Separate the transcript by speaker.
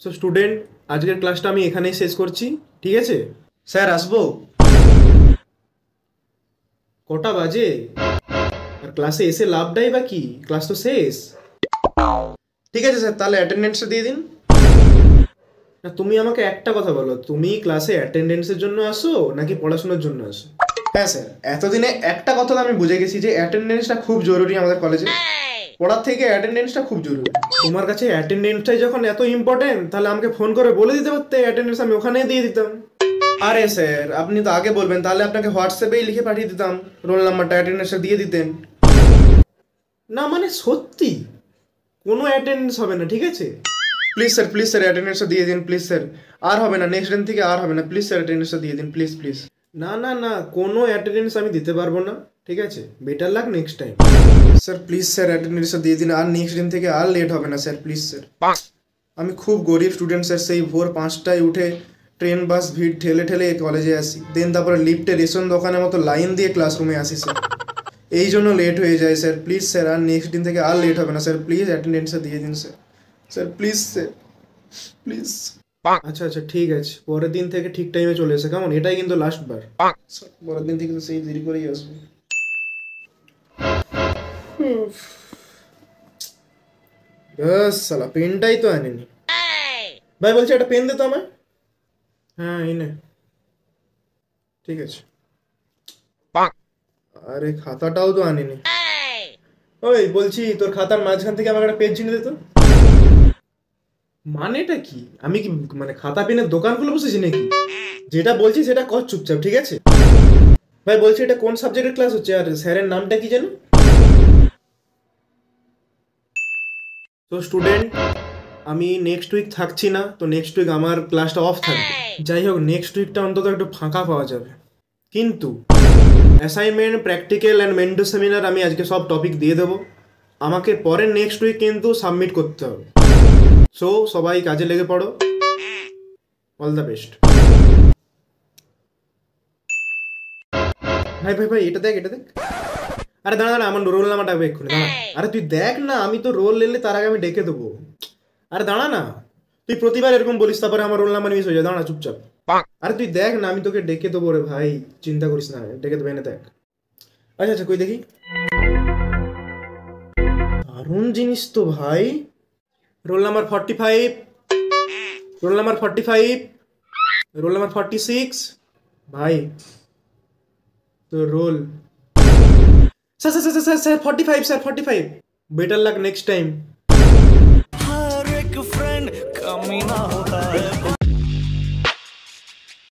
Speaker 1: So student, আজকের ক্লাসটা আমি এখানেই শেষ করছি, ঠিক আছে? স্যার আসবো? কটা বাজে? আর ক্লাসে এসে লাভটাই বা কি? ক্লাস তো শেষ। ঠিক আছে স্যার, তাহলে অ্যাটেন্ডেন্সটা দিয়ে দিন। না, তুমি আমাকে একটা কথা বলো, তুমি ক্লাসে অ্যাটেন্ডেন্সের জন্য আসো নাকি পড়াশোনার জন্য আসো? হ্যাঁ স্যার, এতদিনে একটা কথা তো আমি বুঝে গেছি যে অ্যাটেন্ডেন্সটা খুব জরুরি আমাদের কলেজে। পড়ার থেকে অ্যাটেন্ডেন্সটা খুব জরুরি। তোমার কাছে অ্যাটেন্ডেন্সটাই যখন এত ইম্পর্টেন্ট, তাহলে আমাকে ফোন করে বলে দিতে পারতে, অ্যাটেন্ডেন্স আমি ওখানেই দিয়ে দিতাম। আরে স্যার, আপনি তো আগে বলবেন, তাহলে আপনাকে হোয়াটসঅ্যাপেই লিখে পাঠিয়ে দিতাম, রোল নাম্বারটা, অ্যাটেন্ডেন্সটা দিয়ে দিতেন। না মানে সত্যি কোনো অ্যাটেন্ডেন্স হবে না, ঠিক আছে? প্লিজ স্যার অ্যাটেন্ডেন্সটা দিয়ে দিন, প্লিজ স্যার। আর হবে না, নেক্সট দিন থেকে আর হবে না, প্লিজ স্যার অ্যাটেন্ডেন্সটা দিয়ে দিন, প্লিজ প্লিজ। না না না, কোনো অ্যাটেন্ডেন্স আমি দিতে পারবো না, ঠিক আছে? Better luck next time. Sir please sir অ্যাটেন্ডেন্সটা দিয়ে দিন, আর নেক্সট দিন থেকে আর লেট হবে না স্যার, প্লিজ স্যার। আমি খুব গরিব স্টুডেন্ট স্যার, সেই ভোর 5টায় উঠে ট্রেন বাস ভিড় ঠেলে ঠেলে কলেজে আসি, দেন তারপরে লিফটে রেশন দোকানের মতো লাইন দিয়ে ক্লাসরুমে আসি স্যার। এই জন্য লেট হয়ে যায় স্যার, প্লিজ স্যার, আর নেক্সট দিন থেকে আর লেট হবে না স্যার, প্লিজ অ্যাটেন্ডেন্সটা দিয়ে দিন sir. Sir please sir, please. আচ্ছা আচ্ছা, ঠিক আছে, পরের দিন থেকে ঠিক টাইমে চলে এসে, কেমন? এটাই কিন্তু লাস্ট বার। পরের দিন থেকে তো সেই দেরি করেই আসবে। সালা পেনটাই তো আনেনি। ভাই বলছে একটা পেন দে তো আমায়। হ্যাঁ এই নে। ঠিক আছে। আরে খাতাটাও তো আনেনি। ওই বলছি, তোর খাতার মাঝখান থেকে আমাকে একটা পেজ চিনে দে তো। মানেটা কি? আমি কি মানে খাতা পেনের দোকান খুলে বসেছি নাকি? যেটা বলছি সেটা কর চুপচাপ, ঠিক আছে? ভাই বলছি, এটা কোন সাবজেক্টের ক্লাস হচ্ছে আর স্যারের নামটা কি জানো? তো স্টুডেন্ট, আমি নেক্সট উইক থাকছি না, তো নেক্সট উইক আমার ক্লাসটা অফ থাকবে। যাই হোক, নেক্সট উইকটা অন্তত একটু ফাঁকা পাওয়া যাবে। কিন্তু assignment, practical and mentor seminar আমি আজকে সব টপিক দিয়ে দেবো। আমাকে পরের নেক্সট উইক কিন্তু সাবমিট করতে হবে। সো সবাই কাজে লেগে পড়ো। All the best. ভাই ভাই ভাই, এটা দেখ, এটা দেখ। আরে দাঁড়া দাঁড়া, আমার রোল নাম্বারটা এক্ষুনি দাঁড়া। আরে তুই দেখ না, আমি তো রোল নিলে তার আগে আমি ডেকে দেবো। আরে দাঁড়া না, তুই প্রতিবার এরকম বলিস, তারপরে আমার রোল নাম্বার মিস হয়ে যায়। দাঁড়া চুপচাপ। আরে তুই দেখ না, আমি তোকে ডেকে দেবো রে ভাই, চিন্তা করিস না, ডেকে দেবো, এনে দেখ। আচ্ছা আচ্ছা, কই দেখি। দারুণ জিনিস তো ভাই। Roll number 45, roll number 45, roll number 46। ভাই তো roll. Sir sir sir sir sir 45 sir, 45। Better luck next time.
Speaker 2: हर एक फ्रेंड कमी ना होता है।